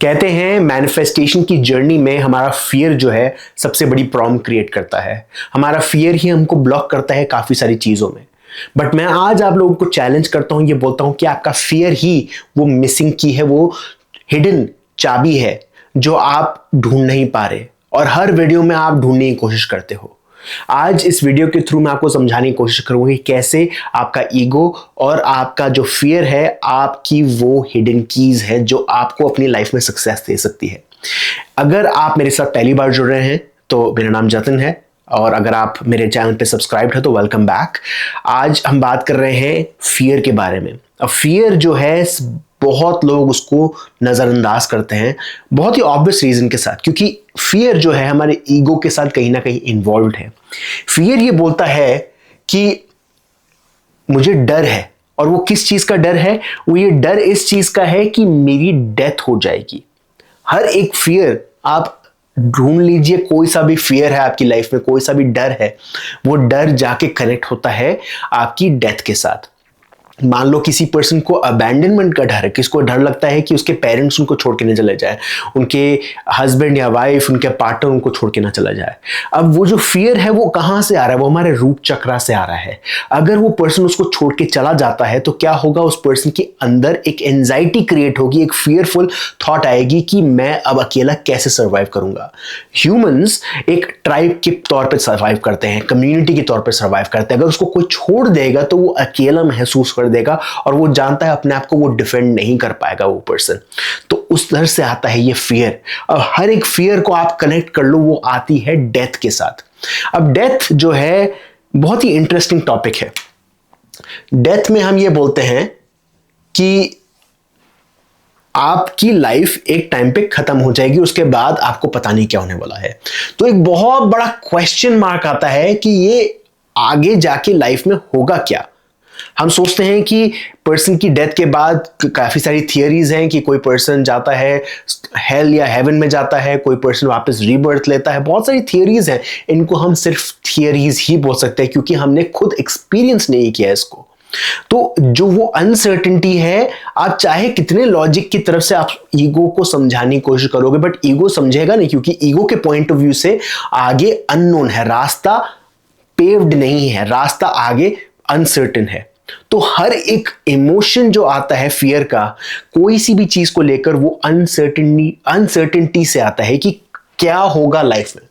कहते हैं मैनिफेस्टेशन की जर्नी में हमारा फियर जो है सबसे बड़ी प्रॉब्लम क्रिएट करता है। हमारा फियर ही हमको ब्लॉक करता है काफ़ी सारी चीज़ों में। बट मैं आज आप लोगों को चैलेंज करता हूँ, ये बोलता हूँ कि आपका फियर ही वो मिसिंग की है, वो हिडन चाबी है जो आप ढूंढ नहीं पा रहे और हर वीडियो में आप ढूंढने की कोशिश करते हो। आज इस वीडियो के थ्रू मैं आपको समझाने की कोशिश करूंगा कि कैसे आपका ईगो और आपका जो फियर है, आपकी वो हिडन कीज है जो आपको अपनी लाइफ में सक्सेस दे सकती है। अगर आप मेरे साथ पहली बार जुड़ रहे हैं तो मेरा नाम जतिन है, और अगर आप मेरे चैनल पे सब्सक्राइब है तो वेलकम बैक। आज हम बात कर रहे हैं फियर के बारे में। अब फियर जो है बहुत लोग उसको नज़रअंदाज करते हैं बहुत ही ऑब्वियस रीज़न के साथ, क्योंकि फियर जो है हमारे ईगो के साथ कहीं ना कहीं इन्वॉल्व है। फियर ये बोलता है कि मुझे डर है, और वो किस चीज़ का डर है? वो ये डर इस चीज़ का है कि मेरी डेथ हो जाएगी। हर एक फियर आप ढूंढ लीजिए, कोई सा भी फियर है आपकी लाइफ में, कोई सा भी डर है, वो डर जाके कनेक्ट होता है आपकी डेथ के साथ। मान लो किसी पर्सन को अबैंडनमेंट का डर है, किसको डर लगता है कि उसके पेरेंट्स उनको छोड़ के ना चले जाए, उनके हस्बैंड या वाइफ, उनके पार्टनर उनको छोड़ के ना चला जाए। अब वो जो फियर है वो कहाँ से आ रहा है? वो हमारे रूट चक्रा से आ रहा है। अगर वो पर्सन उसको छोड़ के चला जाता है तो क्या होगा? उस पर्सन के अंदर एक एंजाइटी क्रिएट होगी, एक फियरफुल थॉट आएगी कि मैं अब अकेला कैसे सर्वाइव करूंगा। ह्यूमंस एक ट्राइब के तौर पर सर्वाइव करते हैं, कम्युनिटी के तौर पर सर्वाइव करते हैं। अगर उसको कोई छोड़ देगा तो वो अकेला महसूस कर देगा और वो जानता है अपने आप को वो डिफेंड नहीं कर पाएगा वो पर्सन। तो उस तरह से आता है ये फियर। अब हर एक फियर को आप कनेक्ट कर लो, वो आती है डेथ के साथ। अब डेथ जो है बहुत ही इंटरेस्टिंग टॉपिक है। डेथ में हम ये बोलते हैं कि आपकी लाइफ एक टाइम पे खत्म हो जाएगी, उसके बाद आपको पता नहीं क्या होने वाला है। तो एक बहुत बड़ा क्वेश्चन मार्क आता है कि ये आगे जाके लाइफ में होगा क्या। हम सोचते हैं कि पर्सन की डेथ के बाद काफी सारी थियरीज हैं कि कोई पर्सन जाता है हेल या हेवन में जाता है, कोई पर्सन वापस रीबर्थ लेता है। बहुत सारी थियरीज हैं, इनको हम सिर्फ थियरीज ही बोल सकते हैं क्योंकि हमने खुद एक्सपीरियंस नहीं किया इसको। तो जो वो अनसर्टेनिटी है, आप चाहे कितने लॉजिक की तरफ से आप ईगो को समझाने की कोशिश करोगे, बट ईगो समझेगा नहीं, क्योंकि ईगो के पॉइंट ऑफ व्यू से आगे अननोन है, रास्ता पेव्ड नहीं है, रास्ता आगे अनसर्टेन है। तो हर एक इमोशन जो आता है फियर का, कोई सी भी चीज को लेकर, वो अनसर्टेनिटी से आता है कि क्या होगा लाइफ में।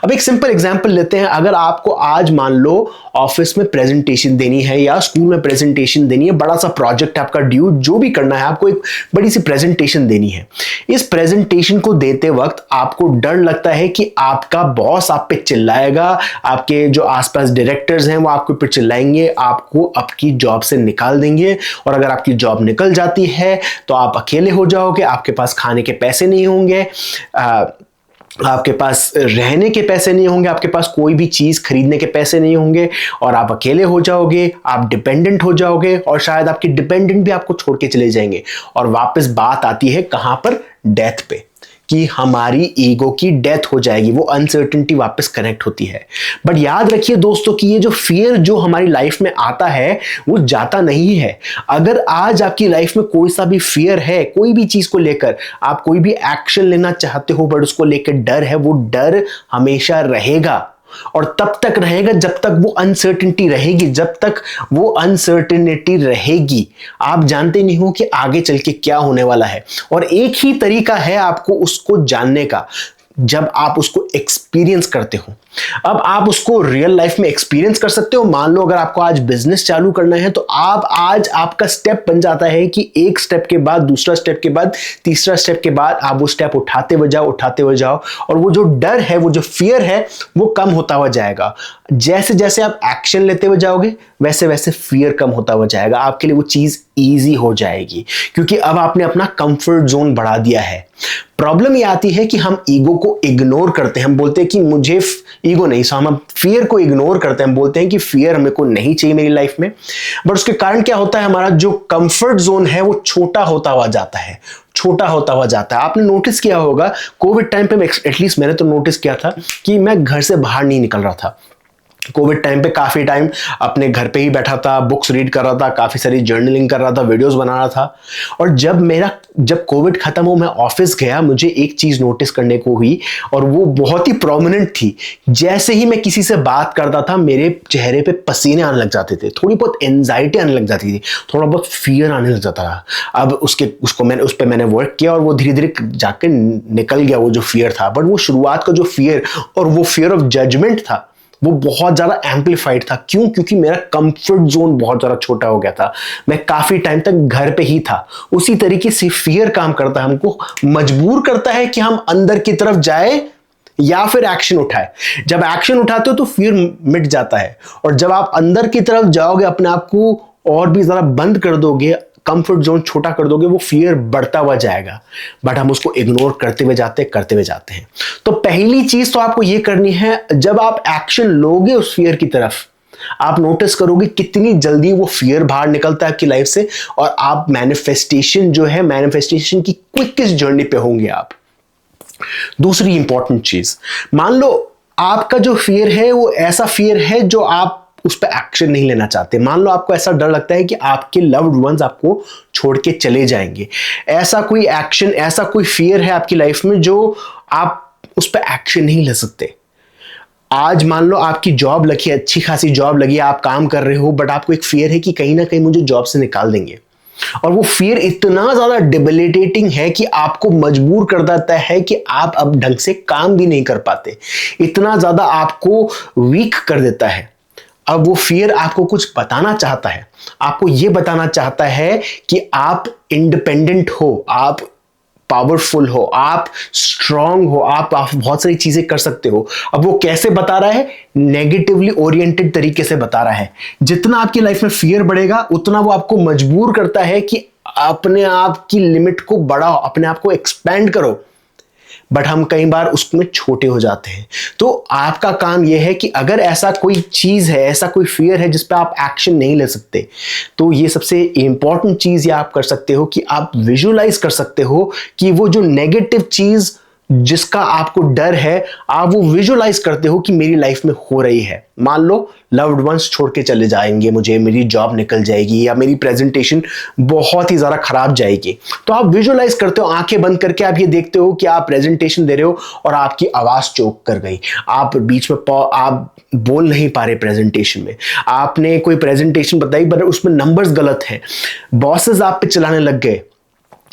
अब एक सिंपल एग्जांपल लेते हैं। अगर आपको आज मान लो ऑफिस में प्रेजेंटेशन देनी है या स्कूल में प्रेजेंटेशन देनी है, बड़ा सा प्रोजेक्ट आपका ड्यू, जो भी करना है, आपको एक बड़ी सी प्रेजेंटेशन देनी है। इस प्रेजेंटेशन को देते वक्त आपको डर लगता है कि आपका बॉस आप पे चिल्लाएगा, आपके जो आसपास डायरेक्टर्स हैं वो आपके ऊपर चिल्लाएंगे, आपको आपकी जॉब से निकाल देंगे। और अगर आपकी जॉब निकल जाती है तो आप अकेले हो जाओगे, आपके पास खाने के पैसे नहीं होंगे, आपके पास रहने के पैसे नहीं होंगे, आपके पास कोई भी चीज खरीदने के पैसे नहीं होंगे, और आप अकेले हो जाओगे, आप डिपेंडेंट हो जाओगे, और शायद आपके डिपेंडेंट भी आपको छोड़ के चले जाएंगे। और वापस बात आती है कहां पर? डेथ पे, कि हमारी ईगो की डेथ हो जाएगी, वो अनसर्टेनिटी वापस कनेक्ट होती है। बट याद रखिए दोस्तों कि ये जो फियर जो हमारी लाइफ में आता है वो जाता नहीं है। अगर आज आपकी लाइफ में कोई सा भी फियर है, कोई भी चीज को लेकर आप कोई भी एक्शन लेना चाहते हो बट उसको लेकर डर है, वो डर हमेशा रहेगा और तब तक रहेगा जब तक वो अनसर्टेनिटी रहेगी। जब तक वो अनसर्टेनिटी रहेगी, आप जानते नहीं हो कि आगे चल के क्या होने वाला है। और एक ही तरीका है आपको उसको जानने का, जब आप उसको एक्सपीरियंस करते हो। अब आप उसको रियल लाइफ में एक्सपीरियंस कर सकते हो। मान लो अगर आपको आज बिजनेस चालू करना है तो आप आज आपका स्टेप बन जाता है कि एक स्टेप के बाद दूसरा स्टेप के बाद तीसरा स्टेप के बाद आप वो स्टेप उठाते हुए जाओ, और वो जो डर है, वो जो फियर है, वो कम होता हुआ जाएगा। जैसे जैसे आप एक्शन लेते हुए जाओगे वैसे वैसे फियर कम होता हुआ जाएगा, आपके लिए वो चीज ईजी हो जाएगी, क्योंकि अब आपने अपना कंफर्ट जोन बढ़ा दिया है। प्रॉब्लम ये आती है कि हम ईगो को इग्नोर करते हैं। हम बोलते हैं कि मुझे ईगो नहीं, सो हम फियर को इग्नोर करते हैं। हम बोलते हैं कि फियर हमें को नहीं चाहिए मेरी लाइफ में। बट उसके कारण क्या होता है, हमारा जो कंफर्ट जोन है वो छोटा होता हुआ जाता है, छोटा होता हुआ जाता है। आपने नोटिस किया होगा कोविड टाइम पे, एटलीस्ट मैंने तो नोटिस किया था कि मैं घर से बाहर नहीं निकल रहा था। कोविड टाइम पे काफ़ी टाइम अपने घर पे ही बैठा था, बुक्स रीड कर रहा था, काफ़ी सारी जर्नलिंग कर रहा था, वीडियोस बना रहा था। और जब कोविड ख़त्म हो, मैं ऑफिस गया, मुझे एक चीज़ नोटिस करने को हुई और वो बहुत ही प्रोमिनेंट थी। जैसे ही मैं किसी से बात करता था, मेरे चेहरे पे पसीने आने लग जाते थे, थोड़ी बहुत एंजाइटी आने लग जाती थी, थोड़ा बहुत फियर आने लग जाता था। अब उस पर मैंने वर्क किया और वो धीरे धीरे जाकर निकल गया वो जो फियर था। बट वो शुरुआत का जो फियर और वो फियर ऑफ जजमेंट था, वो बहुत ज़्यादा एम्पलीफाइड था। क्यों? क्योंकि मेरा कंफर्ट जोन बहुत ज़्यादा छोटा हो गया था। मैं काफ़ी टाइम तक घर पे ही था। उसी तरीके से फियर काम करता है, हमको मजबूर करता है कि हम अंदर की तरफ जाए या फिर एक्शन उठाए। जब एक्शन उठाते हो तो फियर मिट जाता है, और जब आप अंदर की तरफ जाओगे, अपने आप को और भी ज़्यादा बंद कर दोगे, कंफर्ट जोन छोटा कर दोगे, वो फियर बढ़ता हुआ जाएगा। बट हम उसको इग्नोर करते हुए जाते हैं। तो पहली चीज तो आपको ये करनी है, जब आप एक्शन लोगे उस फियर की तरफ, आप नोटिस करोगे कितनी जल्दी वो फियर बाहर निकलता है आपकी लाइफ से, और आप मैनिफेस्टेशन की क्विकेस्ट जर्नी पे होंगे आप। दूसरी इंपॉर्टेंट चीज, मान लो आपका जो फियर है वो ऐसा फियर है जो आप उस पर एक्शन नहीं लेना चाहते। मान लो आपको ऐसा डर लगता है कि आपके लव्ड वंस आपको छोड़ के चले जाएंगे। ऐसा कोई एक्शन, ऐसा कोई फियर है आपकी लाइफ में जो आप उस पर एक्शन नहीं ले सकते। आज मान लो आपकी जॉब लगी, अच्छी खासी जॉब लगी, आप काम कर रहे हो, बट आपको एक फियर है कि कहीं ना कहीं मुझे जॉब से निकाल देंगे। और वो फियर इतना ज्यादा डिबिलिटेटिंग है कि आपको मजबूर कर देता है कि आप अब ढंग से काम भी नहीं कर पाते, इतना ज्यादा आपको वीक कर देता है। अब वो फियर आपको कुछ बताना चाहता है, आपको ये बताना चाहता है कि आप इंडिपेंडेंट हो, आप पावरफुल हो, आप स्ट्रांग हो, आप बहुत सारी चीजें कर सकते हो। अब वो कैसे बता रहा है? नेगेटिवली ओरिएंटेड तरीके से बता रहा है। जितना आपकी लाइफ में फियर बढ़ेगा, उतना वो आपको मजबूर करता है कि अपने आप की लिमिट को बढ़ाओ, अपने आप को एक्सपैंड करो। बट हम कई बार उसमें छोटे हो जाते हैं। तो आपका काम यह है कि अगर ऐसा कोई चीज है, ऐसा कोई फियर है जिस पे आप एक्शन नहीं ले सकते, तो ये सबसे इंपॉर्टेंट चीज ये आप कर सकते हो कि आप विजुअलाइज कर सकते हो कि वो जो नेगेटिव चीज जिसका आपको डर है, आप वो विजुअलाइज करते हो कि मेरी लाइफ में हो रही है। मान लो लव्ड वंस छोड़ के चले जाएंगे मुझे, मेरी जॉब निकल जाएगी, या मेरी प्रेजेंटेशन बहुत ही ज़्यादा खराब जाएगी। तो आप विजुअलाइज करते हो, आंखें बंद करके आप ये देखते हो कि आप प्रेजेंटेशन दे रहे हो और आपकी आवाज़ चोक कर गई, आप बीच में आप बोल नहीं पा रहे प्रेजेंटेशन में, आपने कोई प्रेजेंटेशन बताई बट उसमें नंबर्स गलत हैं, बॉसेस आप पे चलाने लग गए,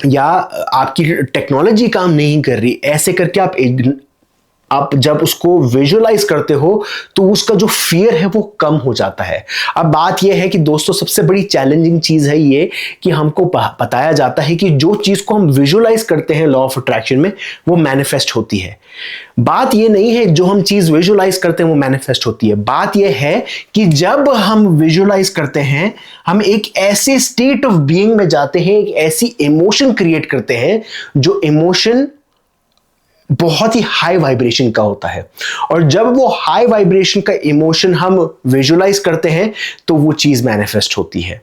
या आपकी टेक्नोलॉजी काम नहीं कर रही। ऐसे करके आप जब उसको विजुअलाइज करते हो तो उसका जो फियर है वो कम हो जाता है। अब बात यह है कि दोस्तों, सबसे बड़ी चैलेंजिंग चीज है ये कि हमको बताया जाता है कि जो चीज को हम विजुअलाइज करते हैं लॉ ऑफ अट्रैक्शन में, वो मैनिफेस्ट होती है। बात ये नहीं है जो हम चीज विजुअलाइज करते हैं वो मैनिफेस्ट होती है। बात यह है कि जब हम विजुअलाइज करते हैं, हम एक ऐसे स्टेट ऑफ बीइंग में जाते हैं, एक ऐसी इमोशन क्रिएट करते हैं जो इमोशन बहुत ही हाई वाइब्रेशन का होता है। और जब वो हाई वाइब्रेशन का इमोशन हम विजुअलाइज करते हैं तो वो चीज मैनिफेस्ट होती है।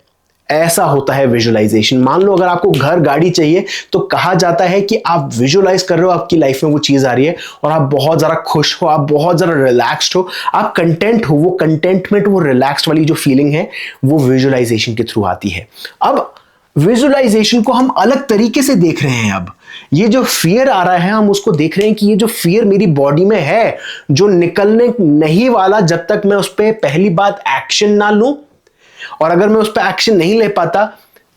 ऐसा होता है विजुअलाइजेशन। मान लो अगर आपको घर गाड़ी चाहिए तो कहा जाता है कि आप विजुअलाइज कर रहे हो, आपकी लाइफ में वो चीज आ रही है और आप बहुत ज्यादा खुश हो, आप बहुत ज्यादा रिलैक्स्ड हो, आप कंटेंट हो। वो कंटेंटमेंट, वो रिलैक्स्ड वाली जो फीलिंग है, वो विजुअलाइजेशन के थ्रू आती है। अब विजुअलाइजेशन को हम अलग तरीके से देख रहे हैं। अब ये जो फियर आ रहा है, हम उसको देख रहे हैं कि ये जो फियर मेरी बॉडी में है, जो निकलने नहीं वाला जब तक मैं उस पर पहली बात एक्शन ना लूं, और अगर मैं उस पर एक्शन नहीं ले पाता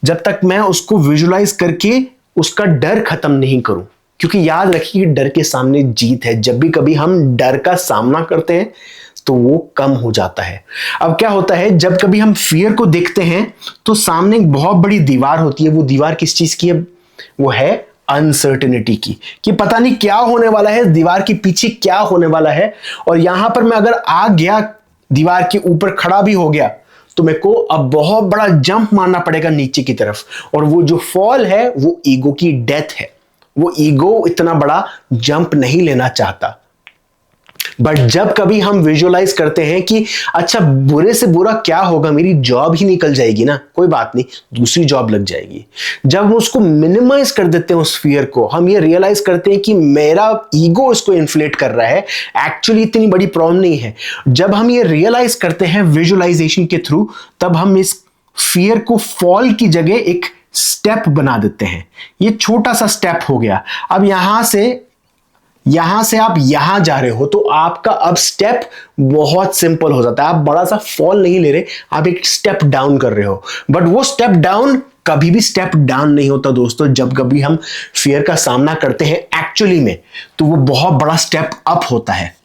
जब तक मैं उसको विजुअलाइज करके उसका डर खत्म नहीं करूं। क्योंकि याद रखिए, डर के सामने जीत है। जब भी कभी हम डर का सामना करते हैं तो वो कम हो जाता है। अब क्या होता है, जब कभी हम फियर को देखते हैं तो सामने एक बहुत बड़ी दीवार होती है। वो दीवार किस चीज की है? वो है अनसर्टेनिटी की, कि पता नहीं क्या होने वाला है, दीवार के पीछे क्या होने वाला है। और यहां पर मैं अगर आ गया, दीवार के ऊपर खड़ा भी हो गया, तो मेरे को अब बहुत बड़ा जंप मारना पड़ेगा नीचे की तरफ। और वो जो फॉल है वो ईगो की डेथ है। वो ईगो इतना बड़ा जंप नहीं लेना चाहता। बट जब कभी हम विजुअलाइज करते हैं कि अच्छा बुरे से बुरा क्या होगा, मेरी जॉब ही निकल जाएगी ना, कोई बात नहीं, दूसरी जॉब लग जाएगी। जब हम उसको मिनिमाइज कर देते हैं उस फियर को, हम ये रियलाइज करते हैं कि मेरा ईगो इसको इन्फ्लेट कर रहा है, एक्चुअली इतनी बड़ी प्रॉब्लम नहीं है। जब हम ये रियलाइज करते हैं विजुअलाइजेशन के थ्रू, तब हम इस फियर को फॉल की जगह एक स्टेप बना देते हैं। ये छोटा सा स्टेप हो गया। अब यहां से आप यहां जा रहे हो तो आपका अब स्टेप बहुत सिंपल हो जाता है। आप बड़ा सा फॉल नहीं ले रहे, आप एक स्टेप डाउन कर रहे हो। बट वो स्टेप डाउन कभी भी स्टेप डाउन नहीं होता दोस्तों। जब कभी हम फियर का सामना करते हैं एक्चुअली में, तो वो बहुत बड़ा स्टेप अप होता है,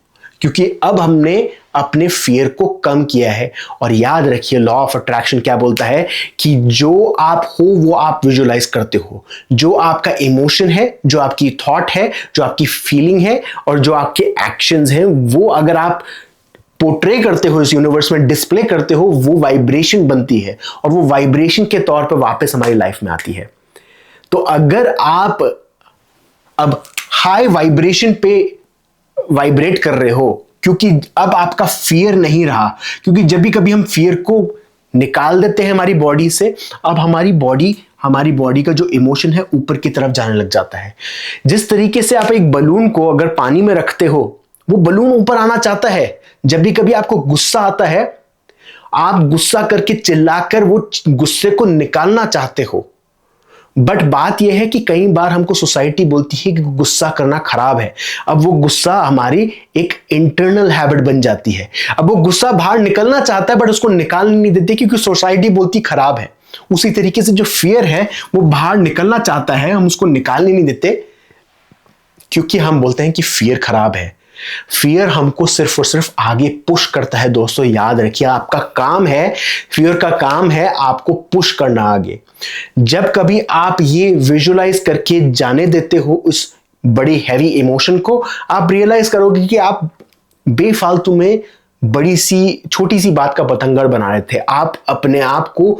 क्योंकि अब हमने अपने फियर को कम किया है। और याद रखिए, लॉ ऑफ अट्रैक्शन क्या बोलता है कि जो आप हो वो आप विजुअलाइज करते हो। जो आपका इमोशन है, जो आपकी थॉट है, जो आपकी फीलिंग है और जो आपके एक्शंस हैं, वो अगर आप पोर्ट्रे करते हो इस यूनिवर्स में, डिस्प्ले करते हो, वो वाइब्रेशन बनती है और वो वाइब्रेशन के तौर पर वापस हमारी लाइफ में आती है। तो अगर आप अब हाई वाइब्रेशन पे वाइब्रेट कर रहे हो, क्योंकि अब आपका फियर नहीं रहा, क्योंकि जब भी कभी हम फियर को निकाल देते हैं हमारी बॉडी से, अब हमारी बॉडी का जो इमोशन है ऊपर की तरफ जाने लग जाता है। जिस तरीके से आप एक बलून को अगर पानी में रखते हो, वो बलून ऊपर आना चाहता है। जब भी कभी आपको गुस्सा आता है, आप गुस्सा करके चिल्लाकर वो गुस्से को निकालना चाहते हो। बट बात यह है कि कई बार हमको सोसाइटी बोलती है कि गुस्सा करना खराब है। अब वो गुस्सा हमारी एक इंटरनल हैबिट बन जाती है। अब वो गुस्सा बाहर निकलना चाहता है बट उसको निकालने नहीं देती, क्योंकि सोसाइटी बोलती खराब है। उसी तरीके से जो फियर है वो बाहर निकलना चाहता है, हम उसको निकालने नहीं देते, क्योंकि हम बोलते हैं कि फियर खराब है। फियर हमको सिर्फ और सिर्फ आगे पुश करता है। दोस्तों याद रखिए, आपका काम है, फियर का काम है आपको पुश करना आगे। जब कभी आप ये विजुअलाइज करके जाने देते हो उस बड़ी हैवी इमोशन को, आप रियलाइज करोगे कि आप बेफालतू में बड़ी सी छोटी सी बात का बतंगड़ बना रहे थे। आप अपने आप को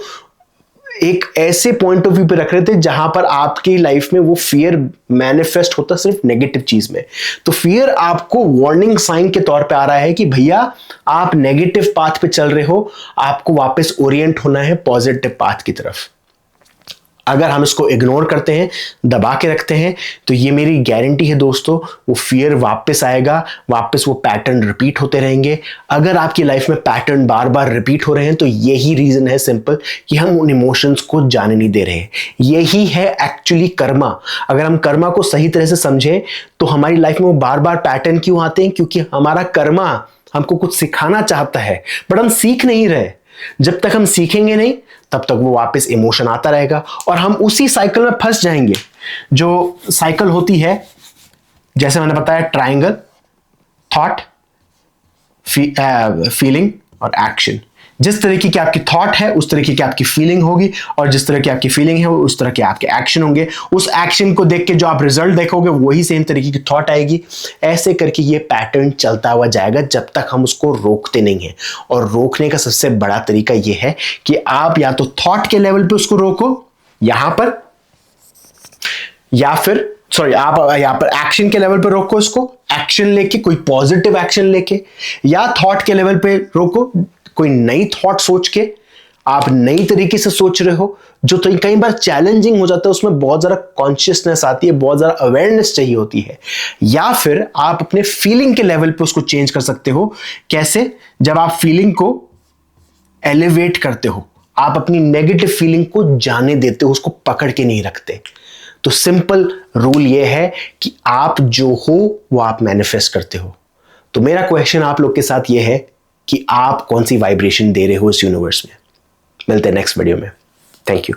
एक ऐसे पॉइंट ऑफ व्यू पे रख रहे थे जहां पर आपकी लाइफ में वो फियर मैनिफेस्ट होता सिर्फ नेगेटिव चीज में। तो फियर आपको वार्निंग साइन के तौर पे आ रहा है कि भैया आप नेगेटिव पाथ पे चल रहे हो, आपको वापस ओरिएंट होना है पॉजिटिव पाथ की तरफ। अगर हम इसको इग्नोर करते हैं, दबा के रखते हैं, तो ये मेरी गारंटी है दोस्तों, वो फियर वापस आएगा, वापस वो पैटर्न रिपीट होते रहेंगे। अगर आपकी लाइफ में पैटर्न बार बार रिपीट हो रहे हैं, तो यही रीजन है सिंपल कि हम उन इमोशंस को जाने नहीं दे रहे हैं। यही है एक्चुअली कर्मा। अगर हम कर्मा को सही तरह से समझें तो हमारी लाइफ में वो बार बार पैटर्न क्यों आते हैं? क्योंकि हमारा कर्मा हमको कुछ सिखाना चाहता है, बट हम सीख नहीं रहे। जब तक हम सीखेंगे नहीं, तब तक वो वापस इमोशन आता रहेगा और हम उसी साइकिल में फंस जाएंगे। जो साइकिल होती है, जैसे मैंने बताया, ट्रायंगल, थॉट, फीलिंग और एक्शन। जिस तरीके की आपकी थॉट है उस तरीके की आपकी फीलिंग होगी, और जिस तरह की आपकी फीलिंग है उस तरह के आपके एक्शन होंगे। उस एक्शन को देख के जो आप रिजल्ट देखोगे वही सेम तरीके की थॉट आएगी। ऐसे करके ये पैटर्न चलता हुआ जाएगा जब तक हम उसको रोकते नहीं हैं। और रोकने का सबसे बड़ा तरीका ये है कि आप या तो थॉट के लेवल पे उसको रोको यहां पर, या फिर आप यहां पर एक्शन के लेवल पे रोको उसको, एक्शन लेके कोई पॉजिटिव एक्शन लेके, या थॉट के लेवल पे रोको, कोई नई थॉट सोच के आप नई तरीके से सोच रहे हो, जो तो कई बार चैलेंजिंग हो जाता है। उसमें बहुत ज़्यादा कॉन्शियसनेस आती है, बहुत ज़्यादा अवेयरनेस चाहिए होती है। या फिर आप अपने फीलिंग के लेवल पे उसको चेंज कर सकते हो। कैसे? जब आप फीलिंग को एलिवेट करते हो, आप अपनी नेगेटिव फीलिंग को जाने देते हो, उसको पकड़ के नहीं रखते। तो सिंपल रूल ये है कि आप जो हो वो आप मैनिफेस्ट करते हो। तो मेरा क्वेश्चन आप लोग के साथ ये है कि आप कौन सी वाइब्रेशन दे रहे हो इस यूनिवर्स में। मिलते हैं नेक्स्ट वीडियो में। Thank you.